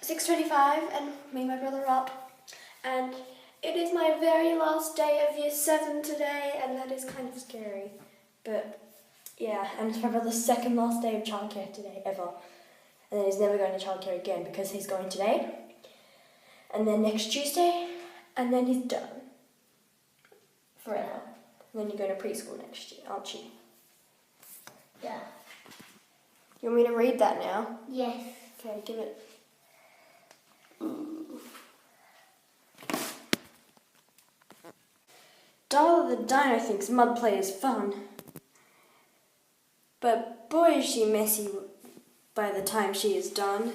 6:25 and me and my brother are up, and it is my very last day of year 7 today, and that is kind of scary. But yeah, and it's my brother's second last day of childcare today ever, and then he's never going to childcare again because he's going today, and then next Tuesday, and then he's done forever. And then you're going to preschool next year, aren't you? Yeah. You want me to read that now? Yes. Okay, give it. Darla the Dino thinks mud play is fun, but boy is she messy by the time she is done.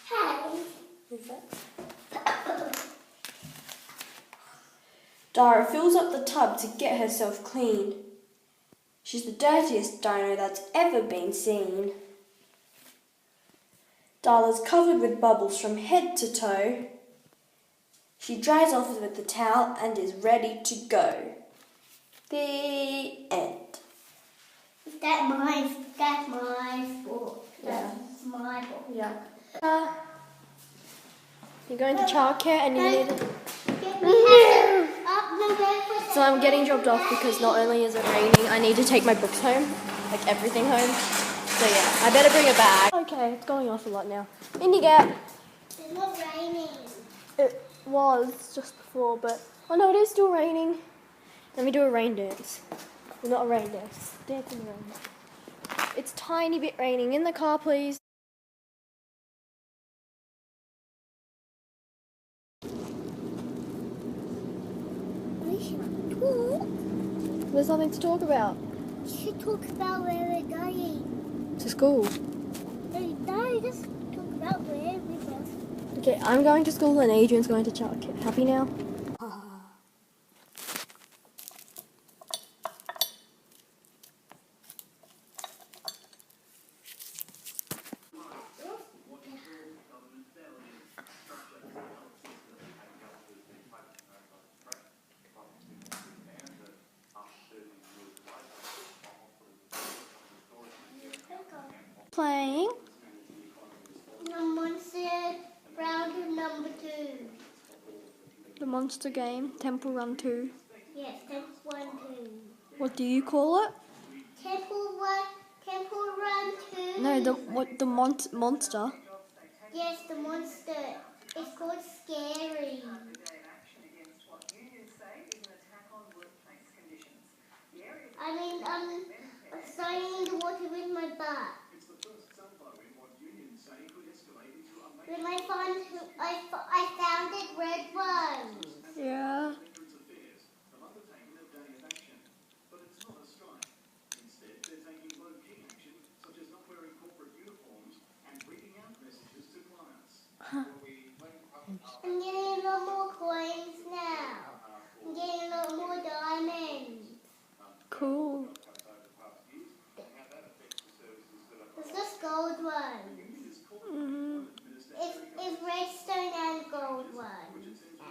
Hey. Is that? Dara fills up the tub to get herself clean. She's the dirtiest dino that's ever been seen. Darla's covered with bubbles from head to toe. She dries off with the towel and is ready to go. The end. That's my fault. Yeah. That's my fault. Yeah. You're going to childcare and you need it. So I'm getting dropped off because not only is it raining, I need to take my books home, like everything home. So yeah, I better bring a bag. Okay, it's going off a lot now. In you get. It's not raining. It was just before, but oh no, it is still raining. Let me do a rain dance. Well, not a rain dance. Dance in the rain. It's tiny bit raining. In the car, please. We should talk. There's nothing to talk about. We should talk about where we're going. To school. No, just talk about where we're going. Okay, I'm going to school and Adrian's going to childcare. Happy now? Playing The monster round number 2. the monster game, Temple Run 2. Yes, Temple 1, 2. What do you call it? Temple Run 2. No, the monster. Yes, the monster. It's called Scary. I'm sliding in the water with my butt. When I found it red ones. Yeah. I'm getting a lot more coins now. I'm getting a lot more diamonds. Cool. It's just gold ones. Mhm. It's redstone and gold ones now.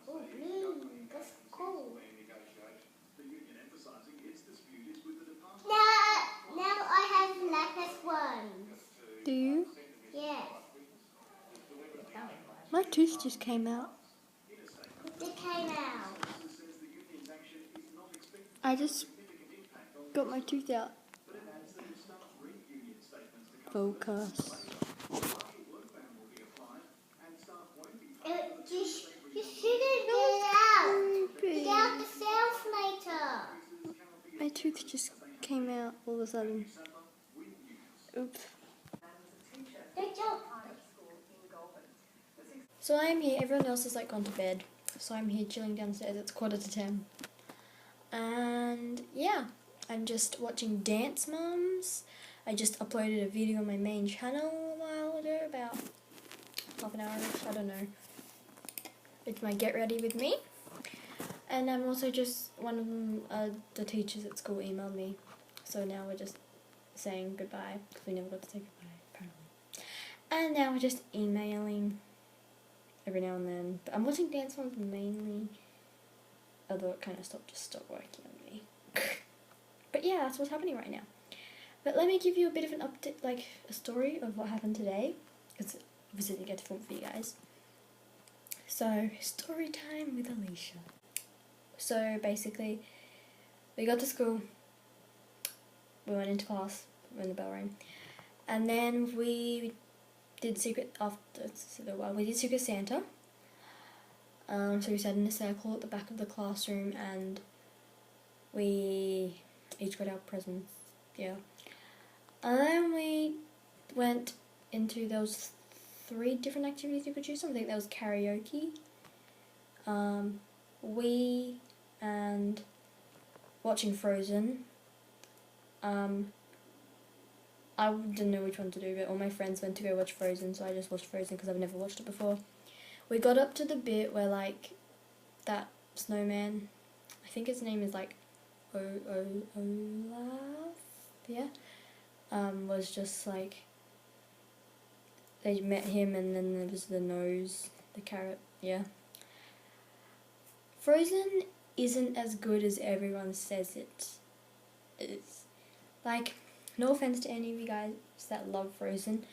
Oh, blue. That's cool. Now I have lapis ones. Do you? Yes. My tooth just came out. It came out. I just got my tooth out. Focus. You shouldn't get out. Get out yourself later. My tooth just came out all of a sudden. Oops. Good job. So I am here, everyone else is like gone to bed. So I'm here chilling downstairs, it's 9:45. And yeah, I'm just watching Dance Mums. I just uploaded a video on my main channel a while ago, about half an hour ago, I don't know. It's my Get Ready With Me. And I'm also just, one of them, the teachers at school emailed me. So now we're just saying goodbye, because we never got to say goodbye, apparently. And now we're just emailing every now and then. But I'm watching Dance Moms mainly. Although it kind of stopped working on me. But yeah, that's what's happening right now. But let me give you a bit of an update, like a story of what happened today. Because obviously I didn't get to film for you guys. So, story time with Alicia. So basically, we got to school. We went into class when the bell rang. And then we did Secret Santa. So we sat in a circle at the back of the classroom and we each got our presents, yeah. And then we went into those 3 different activities you could choose from. I think there was karaoke, and watching Frozen. I didn't know which one to do, but all my friends went to go watch Frozen, so I just watched Frozen because I've never watched it before. We got up to the bit where, like, that snowman, I think his name is, like, Olaf, yeah, was just, like, they met him and then there was the nose, the carrot, yeah. Frozen isn't as good as everyone says it is. Like, no offense to any of you guys that love Frozen,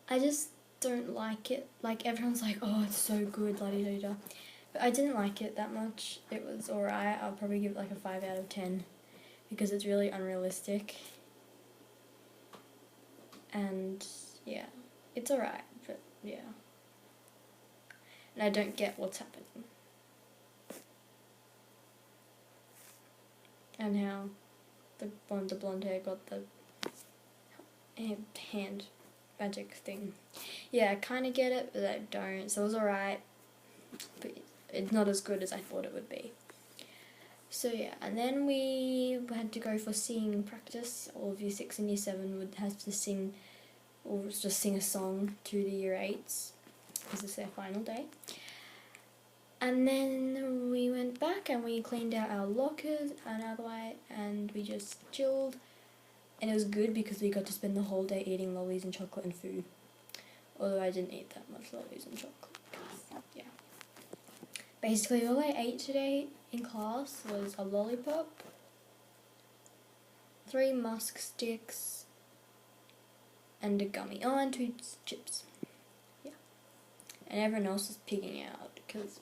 I just don't like it. Like, everyone's like, oh, it's so good, la-di-da-da. But I didn't like it that much. It was alright. I'll probably give it like a 5 out of 10 because it's really unrealistic. And yeah, it's alright, but yeah. And I don't get what's happening. And how the blonde hair got the hand magic thing. Yeah, I kind of get it, but I don't. So it was alright, but it's not as good as I thought it would be. So yeah, and then we had to go for singing practice. All of year 6 and year 7 would have to sing, or just sing a song to the year 8s, because it's their final day. And then we went back and we cleaned out our lockers and out of the way, and we just chilled. And it was good because we got to spend the whole day eating lollies and chocolate and food. Although I didn't eat that much lollies and chocolate. Yeah. Basically all I ate today in class was a lollipop, 3 musk sticks, and a gummy. Oh, and 2 chips. Yeah. And everyone else is pigging out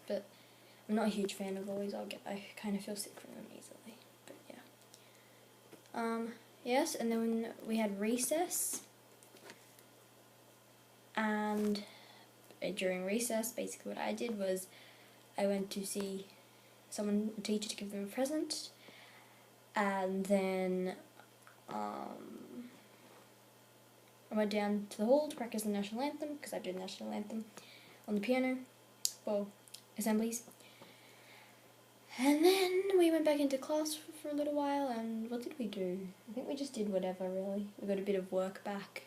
but I'm not a huge fan of lollies. I kind of feel sick from them easily. But yeah. Yes, and then we had recess, and during recess, basically what I did was I went to see a teacher, to give them a present, and then I went down to the hall to practice the national anthem, because I did the national anthem on the piano for assemblies. And then we went back into class for a little while, and what did we do? I think we just did whatever, really. We got a bit of work back.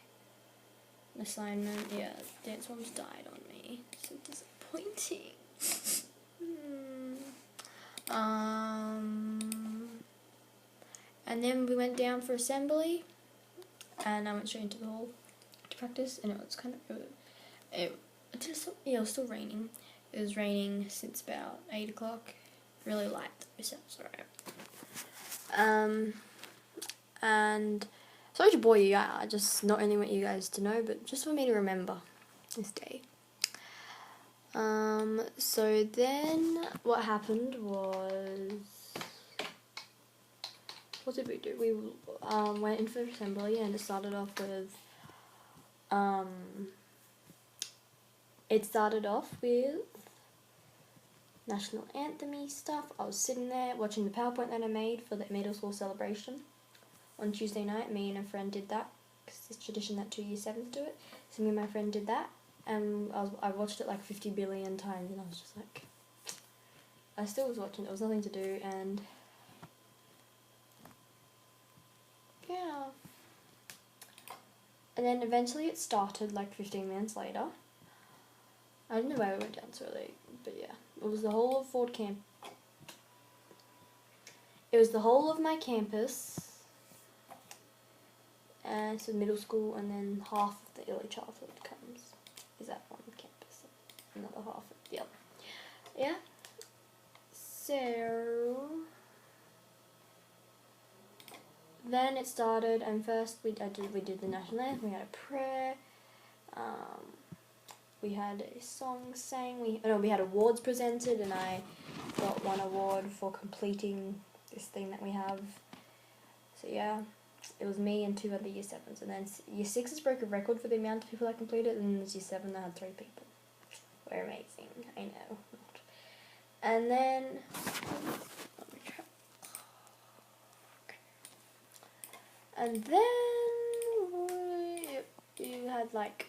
An assignment, yeah, Dance Moms died on me. So disappointing. And then we went down for assembly, and I went straight into the hall to practice, and it was kind of, it was still raining. It was raining since about 8 o'clock. Really light, so it's alright. And sorry to bore you, I just not only want you guys to know, but just for me to remember this day. So then what happened was, what did we do? We went in for assembly, and it started off with national anthem-y stuff. I was sitting there watching the PowerPoint that I made for the middle school celebration on Tuesday night. Me and a friend did that, because it's tradition that 2 year 7s do it. So me and my friend did that, and I watched it like 50 billion times, and I was just like, I still was watching it. There was nothing to do, and yeah. And then eventually it started like 15 minutes later. I don't know why we went down so late, but yeah. It was the whole of Ford Camp. It was the whole of my campus. So middle school, and then half of the early childhood is at one campus, another half at the other. Yeah. So then it started, and first we did the national anthem. We had a prayer. We had a song sang. We had awards presented, and I got one award for completing this thing that we have. So yeah, it was me and 2 other year 7s, and then year 6s broke a record for the amount of people that completed, and year 7 I had 3 people. We're amazing, I know. And then you had like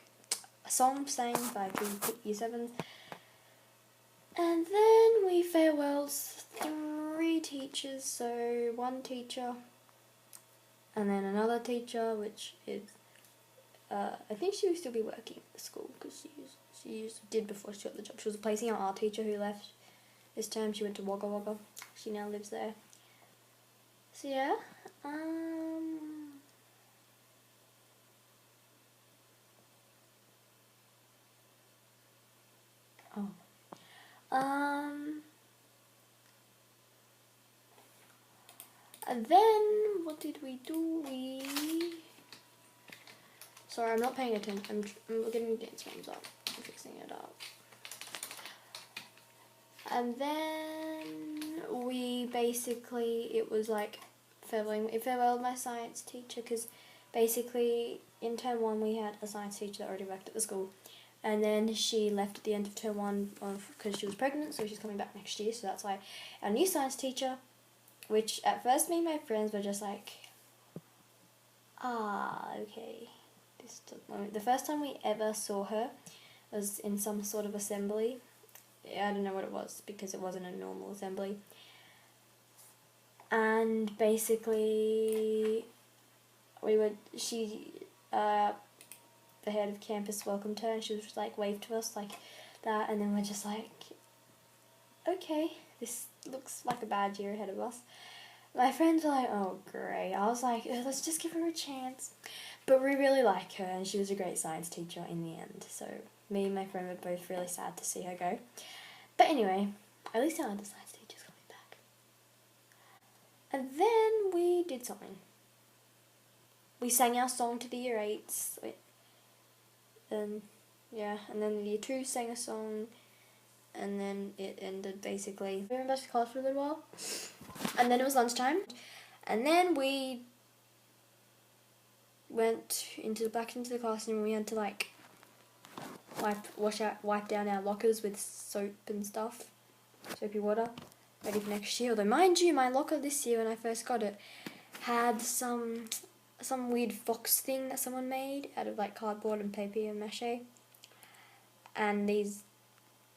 a song sang by 2 year 7s, and then we farewelled 3 teachers, so 1 teacher, and then another teacher, which is, I think she will still be working at the school, because she did before she got the job. She was replacing our art teacher who left this term. She went to Wagga Wagga. She now lives there. So yeah, and then what did we do? Sorry, I'm not paying attention. I'm getting dance rooms up. I'm fixing it up. And then it was like farewelled my science teacher, because basically in term 1 we had a science teacher that already worked at the school, and then she left at the end of term 1 because she was pregnant, so she's coming back next year. So that's why our new science teacher, which at first me and my friends were just like, okay. The first time we ever saw her was in some sort of assembly. I don't know what it was, because it wasn't a normal assembly. And basically, the head of campus welcomed her, and she was just like, waved to us like that, and then we're just like, okay, this looks like a bad year ahead of us. My friends were like, oh great. I was like, let's just give her a chance. But we really like her, and she was a great science teacher in the end. So me and my friend were both really sad to see her go. But anyway, at least our other science teacher's coming back. And then we did something. We sang our song to the year 8s. And then the year 2 sang a song, and then it ended basically. We went back to class for a little while, and then it was lunchtime, and then we went back into the classroom, and we had to like wipe down our lockers with soap and stuff, soapy water, ready for next year. Although mind you, my locker this year when I first got it had some weird fox thing that someone made out of like cardboard and papier mâché, and these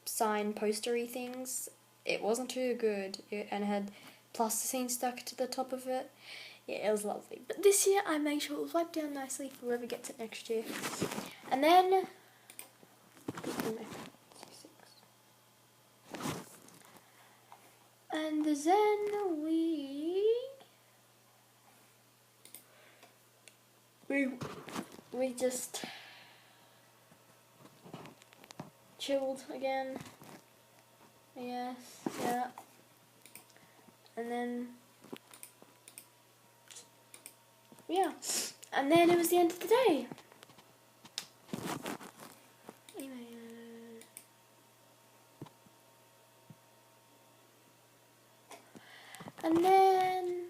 sign postery things. It wasn't too good, and it had plasticine stuck to the top of it. Yeah, it was lovely. But this year I made sure it was wiped down nicely for whoever gets it next year. And then we just chilled again. Yes, yeah. And then and then it was the end of the day. Anyway, and then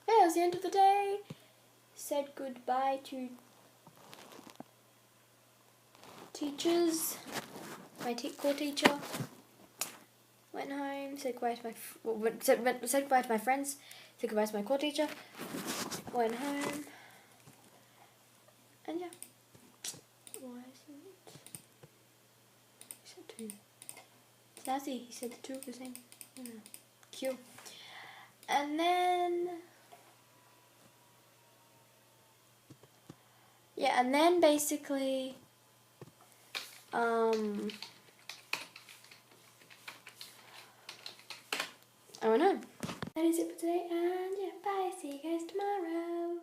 it was the end of the day. Said goodbye to teachers. My core teacher. Went home. Said goodbye to said goodbye to my friends. Said goodbye to my core teacher. Went home. And yeah. Why isn't it? He said 2. Snazzy, he said the 2 of the same. Yeah. Cute. And then and then basically I went home. That is it for today, and yeah, bye. See you guys tomorrow.